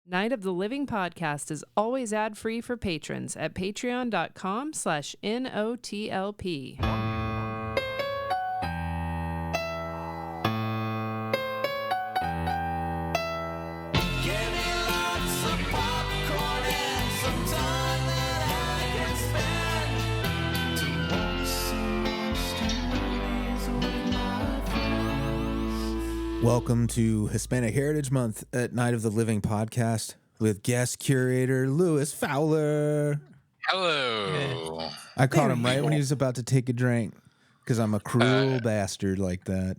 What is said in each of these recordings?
Night of the Living podcast is always ad-free for patrons at patreon.com/NOTLP. Welcome to Hispanic Heritage Month at Night of the Living podcast with guest curator Louis Fowler. Hello. I caught him right when he was about to take a drink because I'm a cruel bastard like that.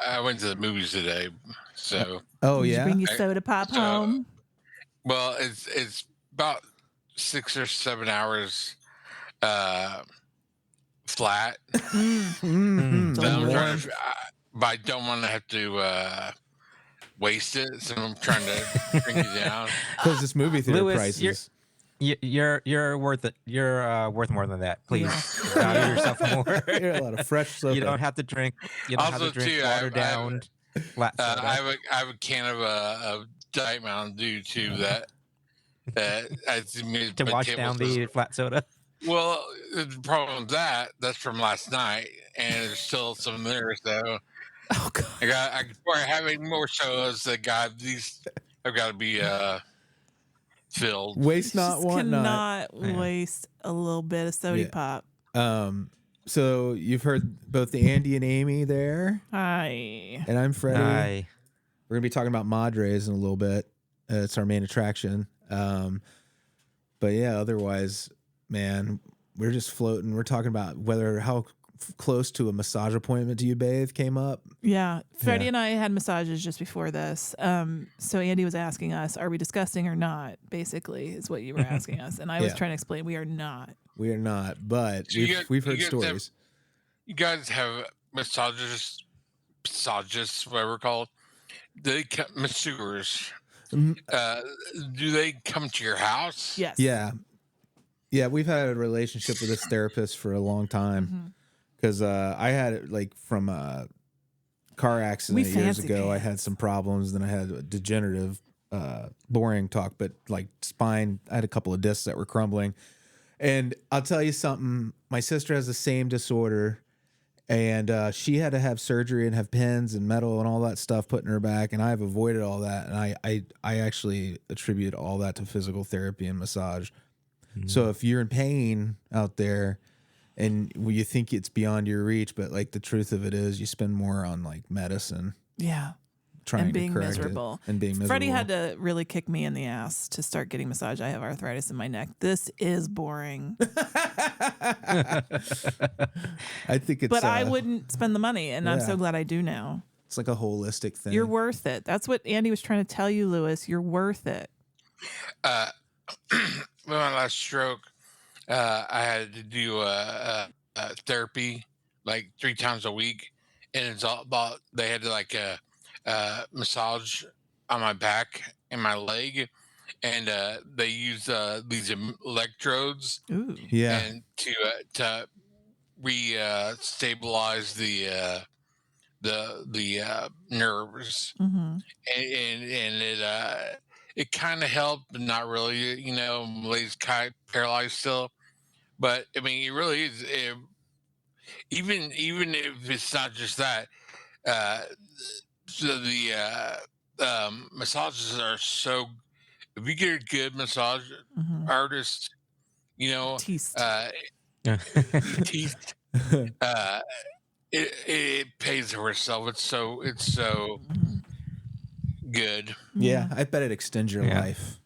I went to the movies today, so. Oh Did yeah. you bring your soda pop home? Well, it's about 6 or 7 hours flat. Mm-hmm. But I don't want to have to waste it, so I'm trying to bring it down. Because this movie theater Louis, prices. You're worth it. You're worth more than that. Please, value yourself more. You're a lot of fresh soda. You don't have to drink. You don't have to drink watered down flat soda. I have a can of Diet Mountain Dew too. That I made to wash down the flat soda. Well, the problem with that's from last night, and there's still some there. So, oh god, we're having more shows that these have got to be filled. Waste not, want not. Cannot waste a little bit of soda pop. So you've heard both the Andy and Amy there. Hi. And I'm Freddy. Hi. We're gonna be talking about Madres in a little bit. It's our main attraction. But yeah, otherwise, man, we're just floating. We're talking about how close to a massage appointment do you bathe came up. Yeah. Freddy and I had massages just before this. So Andy was asking us, are we disgusting or not? Basically, is what you were asking us. And I was trying to explain we are not. We are not, but So we've heard stories. You guys have massagists, whatever called. Masseurs. Do they come to your house? Yes. Yeah, we've had a relationship with this therapist for a long time because I had it like from a car accident years ago. I had some problems, then I had a degenerative, boring talk, but like spine. I had a couple of discs that were crumbling, and I'll tell you something. My sister has the same disorder, and she had to have surgery and have pins and metal and all that stuff put in her back, and I've avoided all that, and I actually attribute all that to physical therapy and massage. So if you're in pain out there and you think it's beyond your reach, but like the truth of it is you spend more on like medicine. Yeah. Trying and being to correct miserable. It and being miserable. Freddie had to really kick me in the ass to start getting massage. I have arthritis in my neck. This is boring. I think it's But I wouldn't spend the money, and I'm so glad I do now. It's like a holistic thing. You're worth it. That's what Andy was trying to tell you, Louis. You're worth it. With my last stroke, I had to do therapy like 3 times a week, and it's all about they had to like massage on my back and my leg, and they use these electrodes, and to stabilize the nerves, and it kind of helped, but not really. You know, Lay's kind of paralyzed still, but I mean, it really is. Even if it's not just that, so the massages are so. If you get a good massage artist, you know, teeth, it pays for itself. It's so good. Yeah, I bet it extends your life.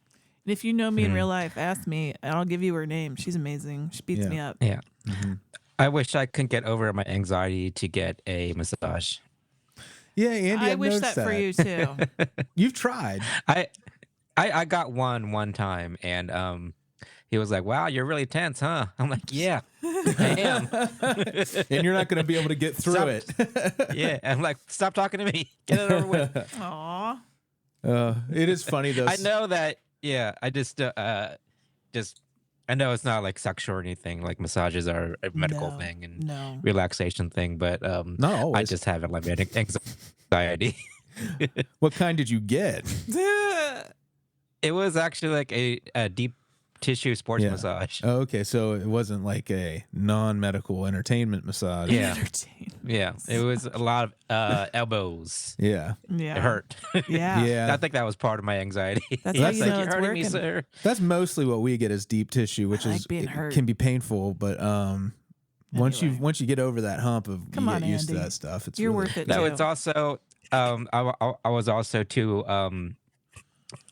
And if you know me in real life, ask me, and I'll give you her name. She's amazing. She beats me up. Yeah. I wish I could get over my anxiety to get a massage. Yeah, Andy, I wish that for you too. You've tried. I got one time, and he was like, "Wow, you're really tense, huh?" I'm like, "Yeah, I am." And you're not going to be able to get through it. Yeah, I'm like, "Stop talking to me. Get it over with." Aw. It is funny though. I know that. Yeah, I just I know it's not like sexual or anything. Like massages are a medical thing and relaxation thing, but not always. I just have anxiety. What kind did you get? It was actually like a deep tissue sports massage. Oh, okay, so it wasn't like a non-medical entertainment massage. Yeah. Yeah. It was a lot of elbows. Yeah. Yeah. It hurt. Yeah. I think that was part of my anxiety. That's how you know you're it's hurting me, working. sir. That's mostly what we get as deep tissue, which I like is being it hurt. can be painful, but once you get over that hump of Come you on, get used to Andy. that stuff, it's You're really, worth it. No, too. it's also I was also too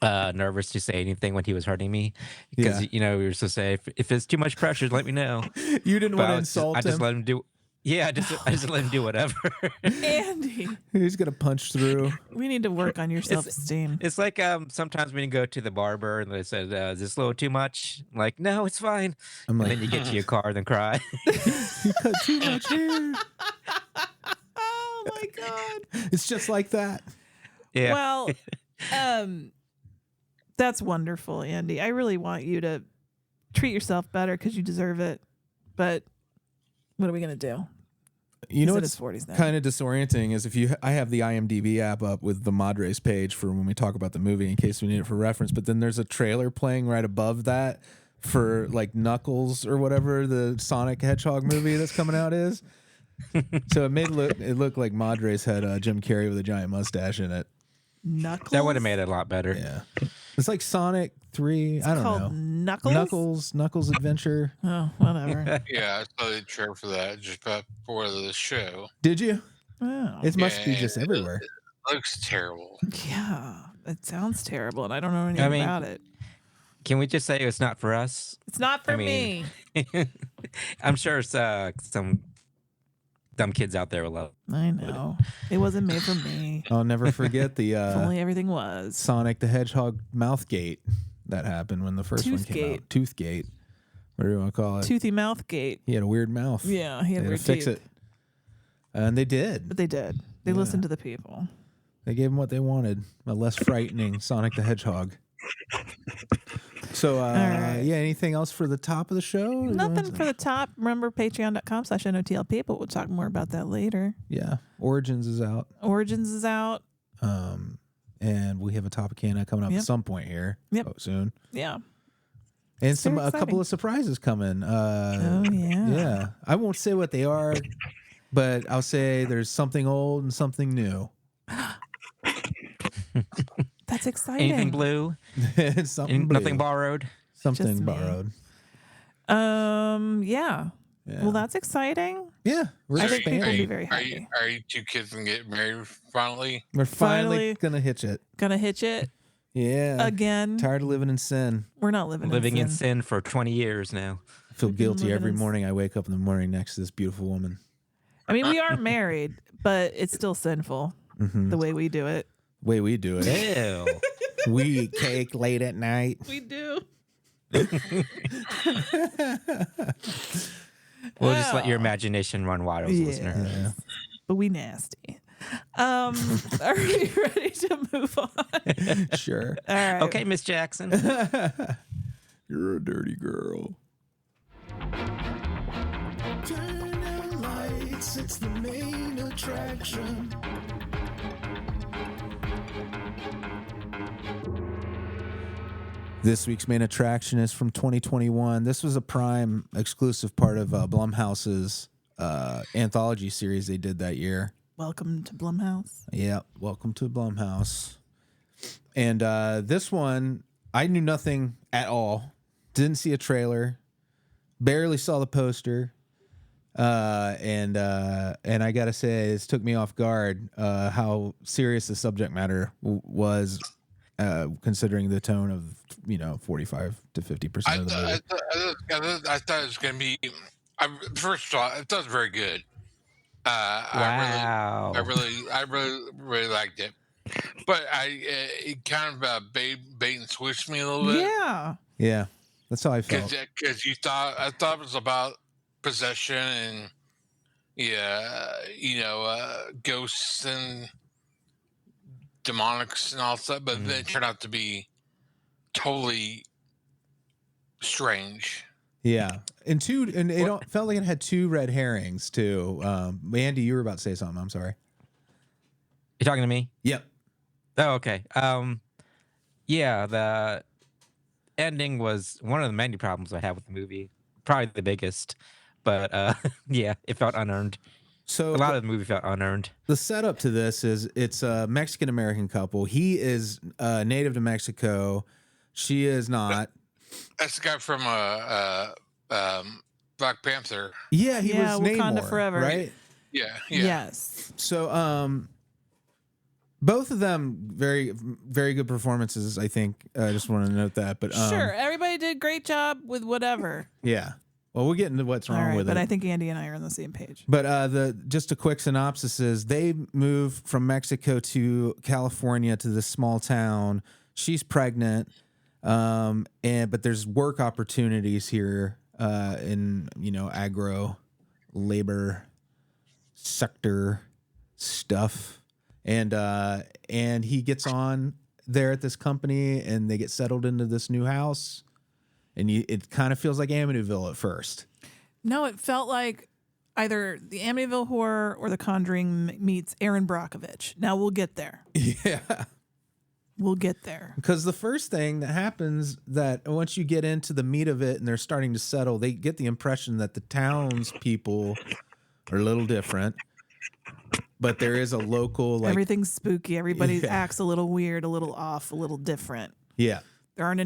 nervous to say anything when he was hurting me because you know we were supposed to say if it's too much pressure, let me know. You didn't But want to insult I him. just let him do. Yeah, I just let him do whatever. Andy, He's gonna punch through. we need to work on your self-esteem. It's like sometimes when you go to the barber and they said, "Is this a little too much?" I'm like, no, it's fine. I'm And like, then you get to your car and then cry. you cut too much hair. Oh my god. It's just like that. Yeah. Well, that's wonderful, Andy. I really want you to treat yourself better because you deserve it. But what are we gonna do? You know He's in what's his 40s now. kind of disorienting is I have the IMDb app up with the Madres page for when we talk about the movie in case we need it for reference, but then there's a trailer playing right above that for like Knuckles or whatever the Sonic Hedgehog movie that's coming out is. So it looked like Madres had Jim Carrey with a giant mustache in it. Knuckles. That would have made it a lot better. Yeah, it's like Sonic 3. I don't called know. Knuckles Adventure. Oh, whatever. Yeah, I saw the trailer for that just before the show. Did you? Oh. It must be just everywhere. It looks terrible. Yeah, it sounds terrible, and I don't know anything about it. Can we just say it's not for us? It's not for mean, me. I'm sure some dumb kids out there will love it. I know. It wasn't made for me. I'll never forget the If only everything was. Sonic the Hedgehog mouth gate that happened when the first one came out. Toothgate. What do you want to call it? Toothy mouth gate. He had a weird mouth. Yeah, he had They had weird to fix teeth. it. And they did. But they did. They listened to the people. They gave him what they wanted. A less frightening Sonic the Hedgehog. So, right. yeah, anything else for the top of the show? Nothing for the top. Remember patreon.com/NOTLP, but we'll talk more about that later. Yeah. Origins is out. Origins is out. And we have a Topicana coming up at some point here soon. Yeah. And It's very a couple exciting. of surprises coming. Oh, yeah. Yeah. I won't say what they are, but I'll say there's something old and something new. That's exciting. Anything blue? Something Nothing blue. borrowed? Something Just me. borrowed. Yeah. Yeah. Well, that's exciting. Yeah, we're I think people will be expanding. very Are you, happy. are you two kids gonna get married finally? We're finally Finally. gonna hitch it. Gonna hitch it Yeah. again. Tired of living in sin. We're not living Living in sin for 20 years now. I feel We've been guilty living every in morning. I wake up in the morning next to this beautiful woman. I mean, we are married, but it's still sinful the way we do it. Way we do it. Ew. We eat cake late at night. We do. We'll just let your imagination run wild, listener. Yeah. But we nasty. Are we ready to move on? Sure. All right. Okay, Miss Jackson. You're a dirty girl. Turn out lights, it's the main attraction. This week's main attraction is from 2021. This was a Prime exclusive part of Blumhouse's anthology series they did that year. Welcome to Blumhouse. Yeah, welcome to Blumhouse. And this one, I knew nothing at all. Didn't see a trailer. Barely saw the poster. And I gotta say, this took me off guard. How serious the subject matter was, considering the tone of 45 to 50% of the movie. I thought it was gonna be. First of all, I thought it was very good. Wow. I really liked it, but it kind of bait and switched me a little bit. Yeah. Yeah, that's how I felt. Because I thought it was about possession and ghosts and demonics and all stuff, but then it turned out to be totally strange. Yeah, and it felt like it had two red herrings too. Andy, you were about to say something. I'm sorry. You talking to me? Yep. Oh, okay. Yeah, ending was one of the many problems I have with the movie. Probably the biggest. But yeah, it felt unearned. So a lot of the movie felt unearned. The setup to this is it's a Mexican-American couple. He is native to Mexico. She is not. That's the guy from Black Panther. Yeah, he was Wakanda Namor, Forever. right? Yeah. Yes. So both of them very, very good performances, I think. I just want to note that. But sure, everybody did a great job with whatever. Yeah. Well, we'll get into what's wrong with it. But I think Andy and I are on the same page. But just a quick synopsis is they move from Mexico to California to this small town. She's pregnant, but there's work opportunities here in agro labor sector stuff, and he gets on there at this company, and they get settled into this new house. And it kind of feels like Amityville at first. No, it felt like either the Amityville Horror or The Conjuring meets Aaron Brockovich. Now we'll get there. Yeah. We'll get there. Because the first thing that happens that once you get into the meat of it and they're starting to settle, they get the impression that the townspeople are a little different. But there is a local... everything's spooky. Everybody acts a little weird, a little off, a little different. Yeah. There aren't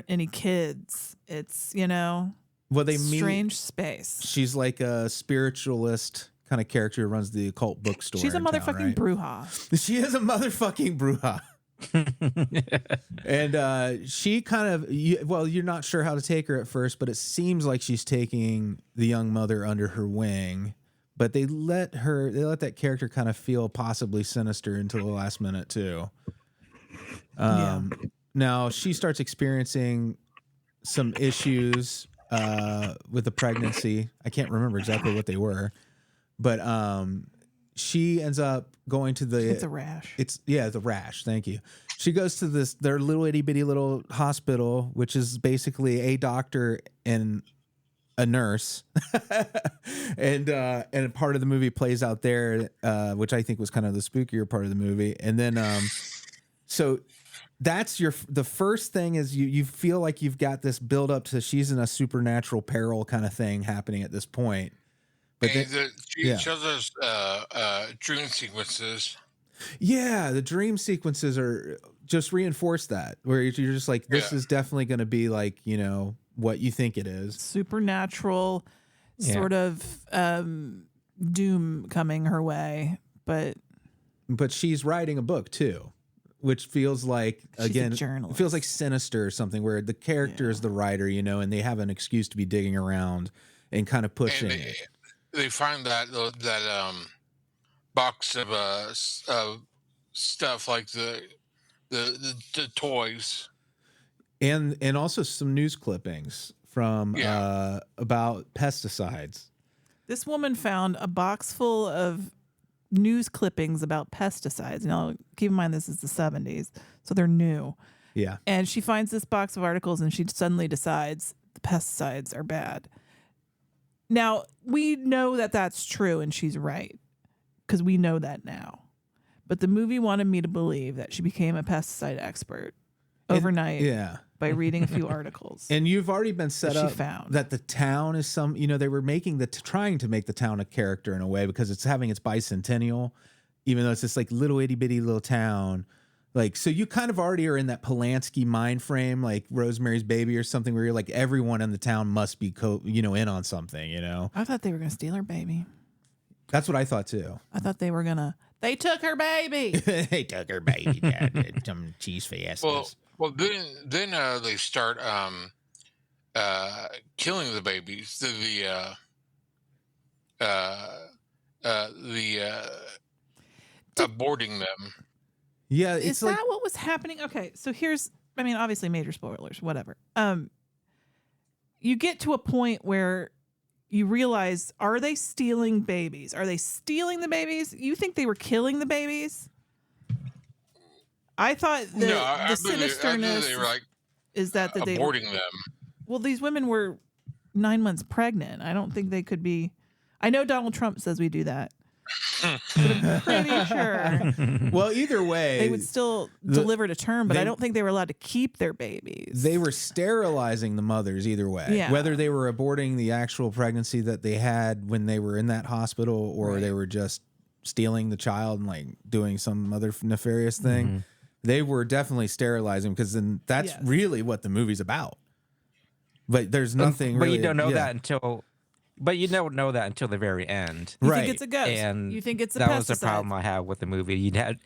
any kids. It's, well, they meet strange space. She's like a spiritualist kind of character who runs the occult bookstore. She's a motherfucking bruja. She is a motherfucking bruja. And she kind of, you're not sure how to take her at first, but it seems like she's taking the young mother under her wing. But they let that character kind of feel possibly sinister until the last minute too. Now she starts experiencing some issues with the pregnancy. I can't remember exactly what they were, but she ends up going to the... It's a rash. The rash. Thank you. She goes to their little itty bitty little hospital, which is basically a doctor and a nurse, and part of the movie plays out there, which I think was kind of the spookier part of the movie, and then so. That's the first thing is you feel like you've got this build up to she's in a supernatural peril kind of thing happening at this point. But she shows us dream sequences. Yeah, the dream sequences are just reinforce that where you're just like, this is definitely going to be like, what you think it is. Supernatural sort of doom coming her way, but she's writing a book too. Which feels like, again, it feels like Sinister or something where the character is the writer, and they have an excuse to be digging around and kind of pushing it. They find that box of stuff like the toys. And also some news clippings from about pesticides. This woman found a box full of news clippings about pesticides. Now, keep in mind this is the 70s, so they're new. Yeah. And she finds this box of articles and she suddenly decides the pesticides are bad. Now, we know that that's true and she's right because we know that now. But the movie wanted me to believe that she became a pesticide expert overnight by reading a few articles. And you've already been set up found. That the town is they were making trying to make the town a character in a way because it's having its bicentennial, even though it's this like little itty bitty little town. Like, so you kind of already are in that Polanski mind frame, like Rosemary's Baby or something, where you're like, everyone in the town must be in on something, I thought they were going to steal her baby. That's what I thought too. I thought they were going to, they took her baby. They took her baby. Dad, some cheese fiestas. Well, then they start killing the babies. Aborting them. Yeah, is that what was happening? Okay, so obviously major spoilers, whatever. You get to a point where you realize, are they stealing babies? Are they stealing the babies? You think they were killing the babies? I thought the sinisterness they were like is that they aborting them. Well, these women were 9 months pregnant. I don't think they could be. I know Donald Trump says we do that. But I'm pretty sure Well, either way, they would still deliver to term, but I don't think they were allowed to keep their babies. They were sterilizing the mothers either way. Yeah. Whether they were aborting the actual pregnancy that they had when they were in that hospital, or they were just stealing the child and like doing some other nefarious thing, they were definitely sterilizing, because then that's really what the movie's about. But there's nothing. But really, you don't know that until. But you don't know that until the very end. You think it's a ghost. And you think it's a that pesticide. was the problem I had with the movie. You had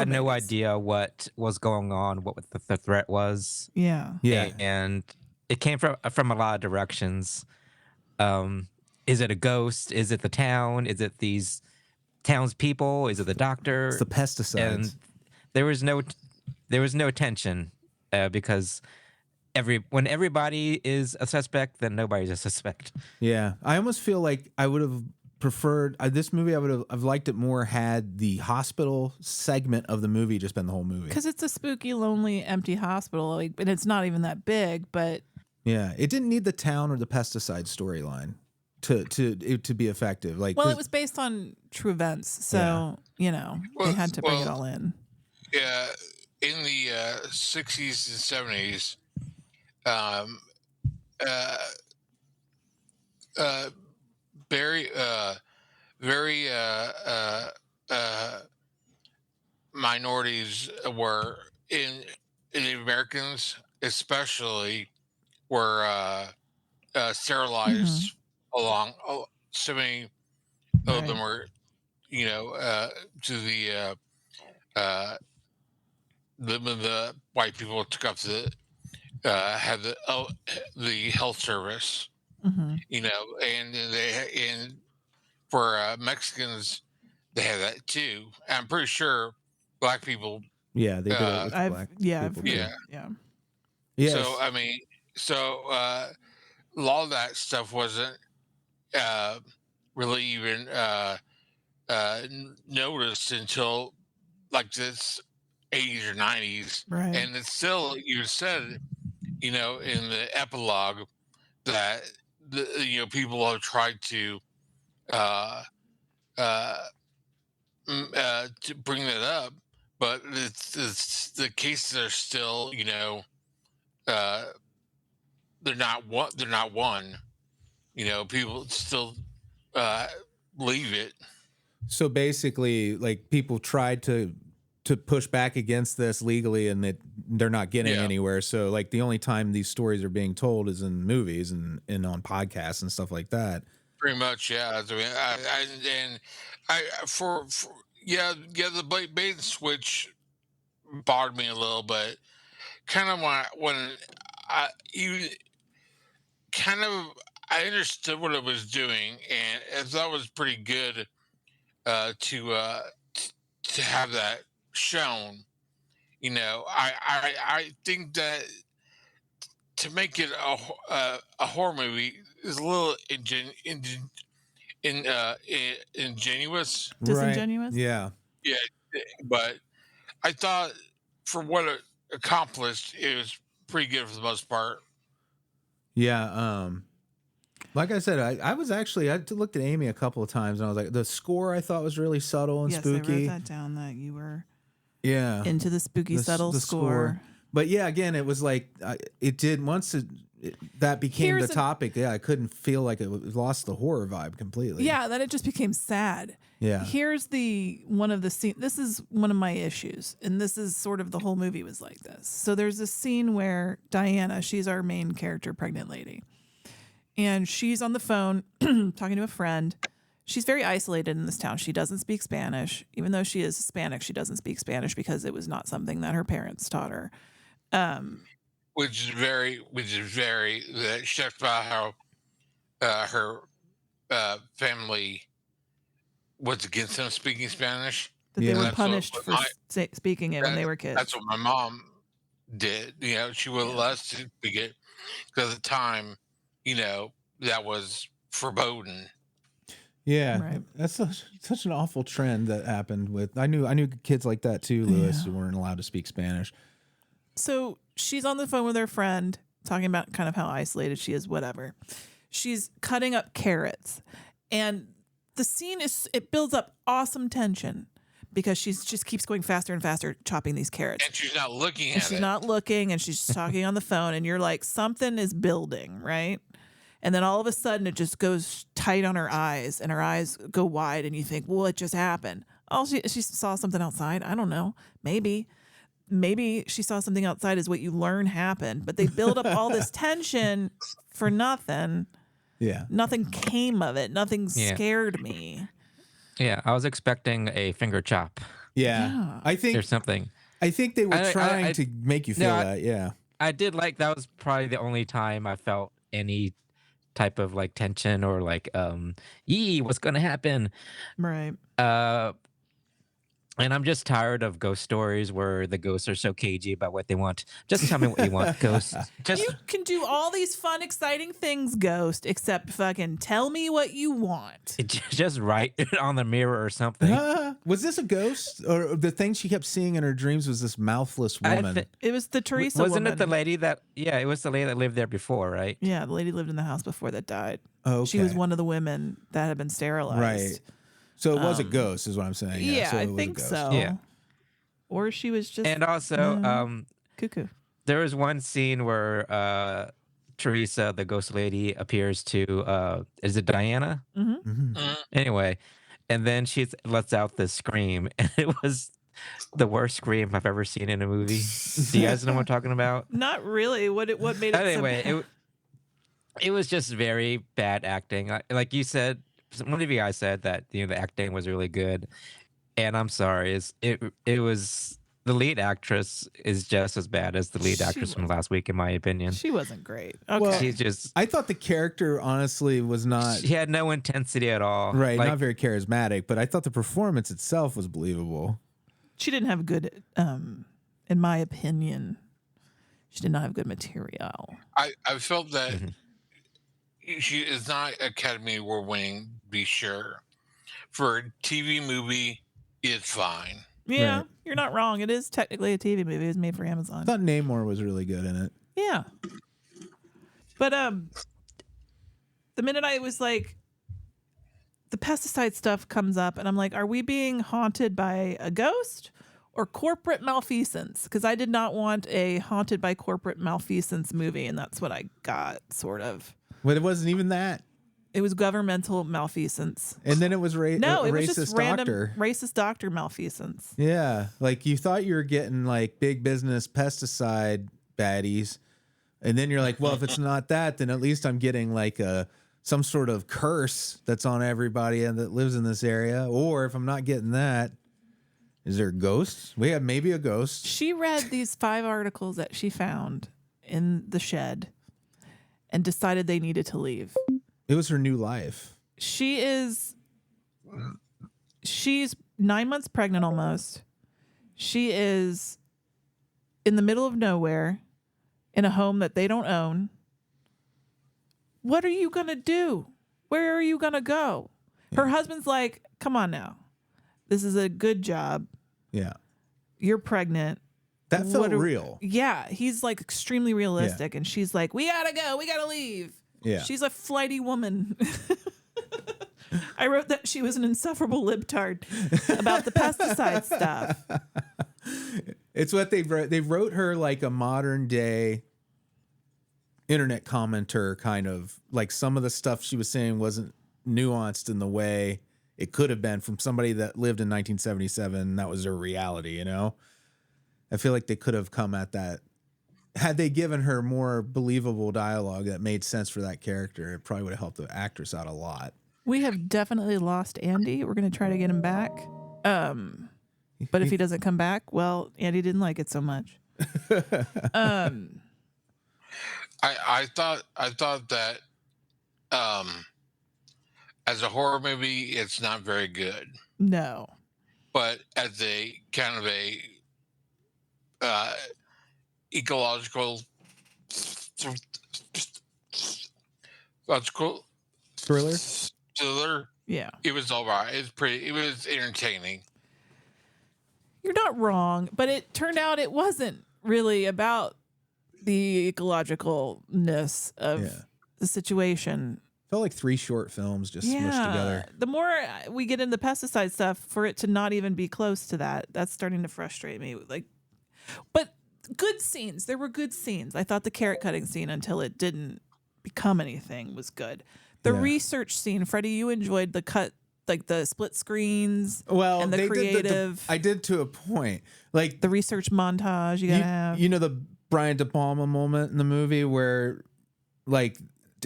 no babies. idea what was going on, what the threat was. Yeah. And it came from a lot of directions. Is it a ghost? Is it the town? Is it these townspeople? Is it the doctor? It's the pesticides. And there was no tension because when everybody is a suspect, then nobody's a suspect. Yeah, I almost feel like I would have preferred this movie. I've liked it more had the hospital segment of the movie just been the whole movie, because it's a spooky, lonely, empty hospital, like, and it's not even that big. But yeah, it didn't need the town or the pesticide storyline to be effective. Like, well, it was based on true events, so they had to bring it all in. Yeah, in the 60s and 70s. Very minorities were in the Americans, especially, were sterilized along. So many of them were, to the white people took up had the health service, and for Mexicans they had that too. I'm pretty sure black people. Yeah, they did it with black people. Yeah. So I mean, a lot of that stuff wasn't really even noticed until like this 80s or 90s, right? And it's still, you said, in the epilogue that people have tried to bring that up, but it's the cases are still, they're not one. People still leave it. So basically, like, people tried to push back against this legally, and they're not getting anywhere. So, like, the only time these stories are being told is in movies and on podcasts and stuff like that. Pretty much, yeah. The bait and switch bothered me a little, but kind of when I understood what it was doing, and I thought it was pretty good to have that shown. I think that to make it a horror movie is a little ingenuous. Disingenuous? Right. Yeah, but I thought for what it accomplished, it was pretty good for the most part. Yeah. Like I said, I looked at Amy a couple of times, and I was like, the score I thought was really subtle and spooky. Yes, I wrote that down, that you were into the spooky subtle score. But yeah, again, it was like it did once that became the topic. Yeah, I couldn't feel like it lost the horror vibe completely. Yeah, then it just became sad. Yeah. Here's one of the scenes. This is one of my issues, and this is sort of the whole movie was like this. So there's a scene where Diana, she's our main character, pregnant lady, and she's on the phone talking to a friend. She's very isolated in this town. She doesn't speak Spanish. Even though she is Hispanic, she doesn't speak Spanish because it was not something that her parents taught her. Which is very that shocked about how her family was against them speaking Spanish. That they were punished for speaking it when they were kids. That's what my mom did. She wouldn't let us speak it because at the time, that was verboten. Yeah, right. That's such an awful trend that happened with. I knew kids like that too, Lewis, who weren't allowed to speak Spanish. So she's on the phone with her friend, talking about kind of how isolated she is, whatever. She's cutting up carrots, and the scene it builds up awesome tension because she just keeps going faster and faster chopping these carrots. And she's not looking And at she's it. not looking, and she's talking on the phone, and you're like, something is building, right? And then all of a sudden it just goes tight on her eyes, and her eyes go wide, and you think, well, what just happened? Oh, she saw something outside. I don't know. Maybe she saw something outside is what you learn happened. But they build up all this tension for nothing. Yeah. Nothing came of it. Nothing scared me. Yeah, I was expecting a finger chop Yeah. Yeah. or something. I think they were trying to make you feel that. Yeah. I did like that was probably the only time I felt any type of like tension or like what's gonna happen? Right. And I'm just tired of ghost stories where the ghosts are so cagey about what they want. Just tell me what you want, ghost. Just You can do all these fun, exciting things, Ghost, except fucking tell me what you want. just write it on the mirror or something. Was this a ghost? Or the thing she kept seeing in her dreams was this mouthless woman? It was the Teresa Wasn't woman. it the lady that? Yeah, it was the lady that lived there before, right? Yeah, the lady lived in the house before that died. Oh, She was okay. one of the women that had been sterilized. Right. So it was a ghost, is what I'm saying. Yeah, so it I was a think ghost. so. Yeah. Or she was just And also, cuckoo. there was one scene where Teresa, the ghost lady, appears to is it Diana? Mhm. Anyway, and then she lets out this scream, and it was the worst scream I've ever seen in a movie. Do you guys know what I'm talking about? Not really. What made it Anyway, so bad? it was just very bad acting. Like you said, one of you guys said that the acting was really good, and I'm sorry, it was the lead actress is just as bad as the lead actress from last week, in my opinion. She wasn't great. Okay. Well, She's just I thought the character honestly was not she had no intensity at all. right, Like, not very charismatic, but I thought the performance itself was believable. She didn't have good in my opinion. She did not have good material. I felt that she is not Academy Award winning, be sure. For a TV movie, it's fine. Yeah, Right. you're not wrong. It is technically a TV movie. It was made for Amazon. I thought Namor was really good in it. Yeah. But the minute I was like the pesticide stuff comes up and I'm like, are we being haunted by a ghost or corporate malfeasance? Because I did not want a haunted by corporate malfeasance movie, and that's what I got, sort of. But it wasn't even that. It was governmental malfeasance. And then it was No, a it was racist just random doctor. racist doctor malfeasance. Yeah, like you thought you were getting like big business pesticide baddies, and then you're like, well, if it's not that, then at least I'm getting like some sort of curse that's on everybody that lives in this area. Or if I'm not getting that, is there ghosts? We have maybe a ghost. She read these 5 articles that she found in the shed and decided they needed to leave. It was her new life. She's 9 months pregnant almost. She is in the middle of nowhere in a home that they don't own. What are you going to do? Where are you going to go? Her husband's like, come on now. This is a good job. Yeah, You're pregnant. that felt What are- real. Yeah, he's like extremely realistic. And she's like, we got to go. We got to leave. Yeah, She's a flighty woman. I wrote that she was an insufferable libtard about the pesticide stuff. it's what they wrote. They wrote her like a modern day internet commenter, kind of like some of the stuff she was saying wasn't nuanced in the way it could have been from somebody that lived in 1977. That was their reality, you know? I feel like they could have come at that. Had they given her more believable dialogue that made sense for that character, it probably would have helped the actress out a lot. We have definitely lost Andy. We're going to try to get him back. But if he doesn't come back, well, Andy didn't like it so much. I thought that as a horror movie, it's not very good. No. But as a kind of a ecological thriller, Yeah. it was all right. It was entertaining. You're not wrong, but it turned out it wasn't really about the ecologicalness of Yeah. the situation. Felt like 3 short films just smushed together. The more we get into pesticide stuff, for it to not even be close to that's starting to frustrate me. Like, but good scenes. There were good scenes. I thought the carrot cutting scene, until it didn't become anything, was good. The research scene, Freddy, you enjoyed the cut, like the split screens. Well, and the creative. I did to a point. Like the research montage you gotta have. You know the Brian De Palma moment in the movie where, like,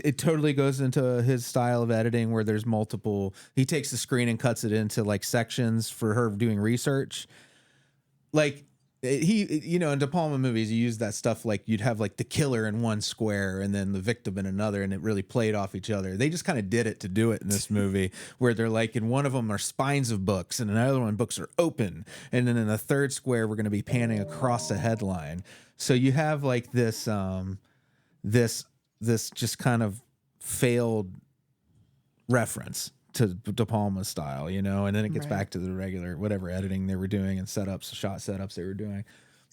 it totally goes into his style of editing where there's multiple. He takes the screen and cuts it into like sections for her doing research. Like in De Palma movies, you use that stuff. Like you'd have like the killer in one square and then the victim in another, and it really played off each other. They just kind of did it to do it in this movie, where they're like, in one of them are spines of books, and another one books are open, and then in the third square we're going to be panning across a headline. So you have like this just kind of failed reference to De Palma style, and then it gets back to the regular whatever editing they were doing and shot setups they were doing.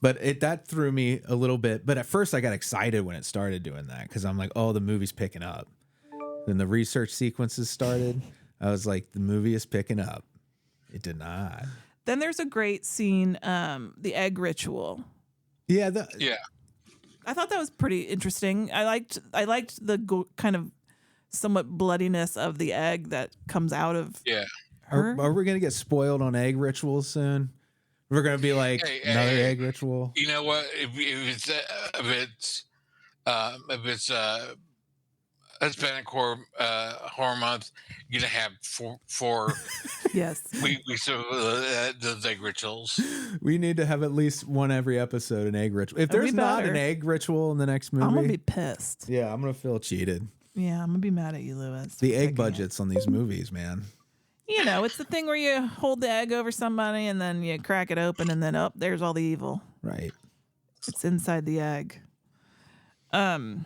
But that threw me a little bit. But at first I got excited when it started doing that, because I'm like, oh, the movie's picking up. Then the research sequences started. I was like, the movie is picking up. It did not. Then there's a great scene, the egg ritual. Yeah. I thought that was pretty interesting. I liked the kind of somewhat bloodiness of the egg that comes out of her. Are we gonna get spoiled on egg rituals soon? We're gonna be like another egg ritual. You know what? If it's Hispanic horror month, you're gonna have four yes weeks of those egg rituals. We need to have at least one every episode, an egg ritual. If there's not an egg ritual in the next movie, I'm gonna be pissed. Yeah, I'm gonna feel cheated. Yeah, I'm gonna be mad at you, Lewis. The egg budgets on these movies, man. It's the thing where you hold the egg over somebody and then you crack it open and then there's all the evil. Right. It's inside the egg. Yeah,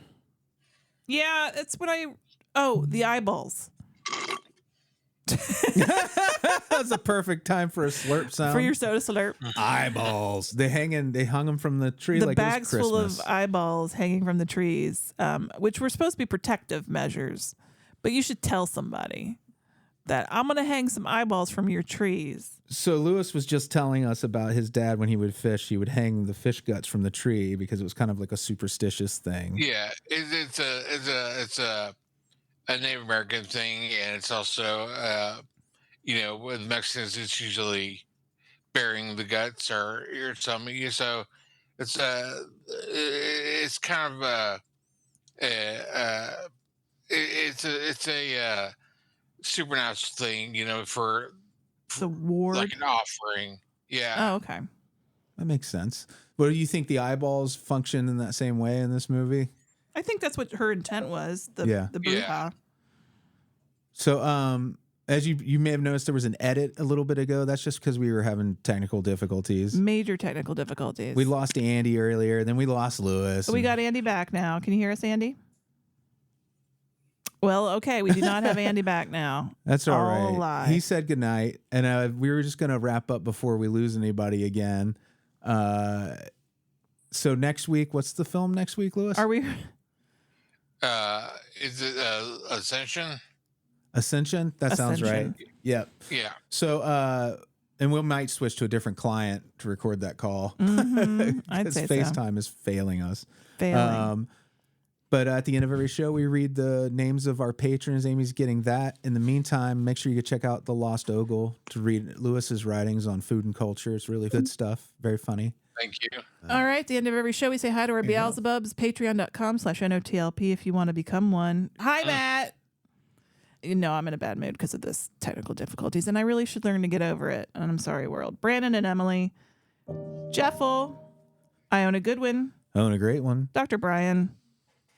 it's what the eyeballs. That's a perfect time for a slurp sound. For your soda slurp. Eyeballs. They hung them from the tree like it was Christmas. The bags full of eyeballs hanging from the trees, which were supposed to be protective measures. But you should tell somebody that I'm going to hang some eyeballs from your trees. So Lewis was just telling us about his dad when he would fish. He would hang the fish guts from the tree because it was kind of like a superstitious thing. Yeah, it's a Native American thing, and it's also with Mexicans it's usually burying the guts or something. So it's kind of it's a supernatural thing, for the ward, like an offering. Yeah. Oh, okay. That makes sense. But do you think the eyeballs function in that same way in this movie? I think that's what her intent was. The bruja. Yeah. So, as you may have noticed, there was an edit a little bit ago. That's just because we were having technical difficulties. Major technical difficulties. We lost Andy earlier, then we lost Lewis. We got Andy back now. Can you hear us, Andy? Well, okay, we do not have Andy back now. That's all right. Lie. He said goodnight, and we were just going to wrap up before we lose anybody again. So next week, what's the film next week, Lewis? Are we? Is it Ascension? Ascension? That sounds right. Yep. Yeah. So, and we might switch to a different client to record that call. Mm-hmm. I'd say FaceTime is failing us. Failing. But at the end of every show, we read the names of our patrons. Amy's getting that. In the meantime, make sure you check out The Lost Ogle to read Lewis's writings on food and culture. It's really good stuff. Very funny. Thank you. All right. At the end of every show, we say hi to our Beelzebubs. Patreon.com/NOTLP if you want to become one. Hi, Matt. I'm in a bad mood because of this technical difficulties, and I really should learn to get over it. And I'm sorry, world. Branan and Emily. Jeffel. Iona Goodwin. Own a great one. Dr. Brian.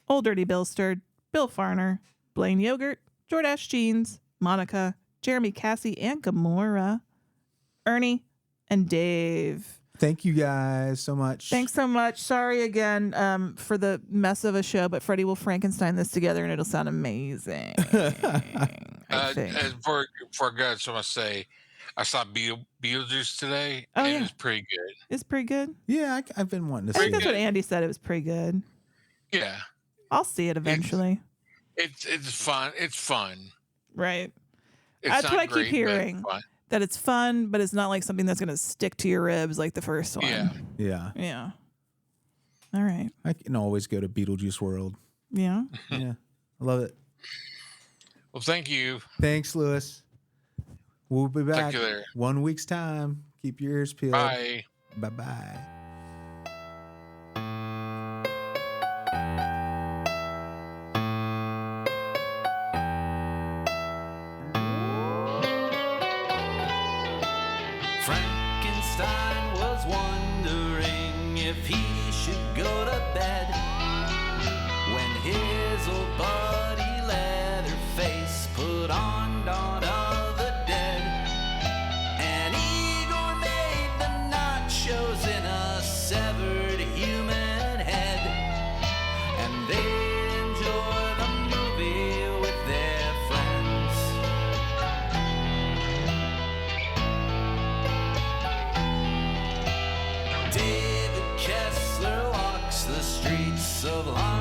Old Dirty Bill Sturd, Bill Fahrner, Blayne Yogurt, Jordache Jeans, Monica, Jeremy Cassie, and Gamora, Ernie, and Dave. Thank you guys so much. Thanks so much. Sorry again for the mess of a show, but Freddy will Frankenstein this together and it'll sound amazing. I think. For good, so I must say, I saw Beetlejuice today. Oh, and yeah. It was pretty good. It's pretty good. Yeah, I've been wanting to I see think that's it. what Andy said. It was pretty good. Yeah. I'll see it eventually. It's fun. It's fun. Right. It's That's not what I keep great, but it's hearing. fun. That it's fun, but it's not like something that's going to stick to your ribs like the first one. Yeah. Yeah. Yeah. All right. I can always go to Beetlejuice World. Yeah. Yeah. I love it. Well, thank you. Thanks, Lewis. We'll be back you later. 1 week's time. Keep your ears peeled. Bye. Bye-bye. Frankenstein was wondering if he should go to bed when his old buddy Leatherface put on Dawn of the Dead. And Igor made the nachos in a severed human head, and they enjoy the movie with their friends. David Kessler walks the streets of London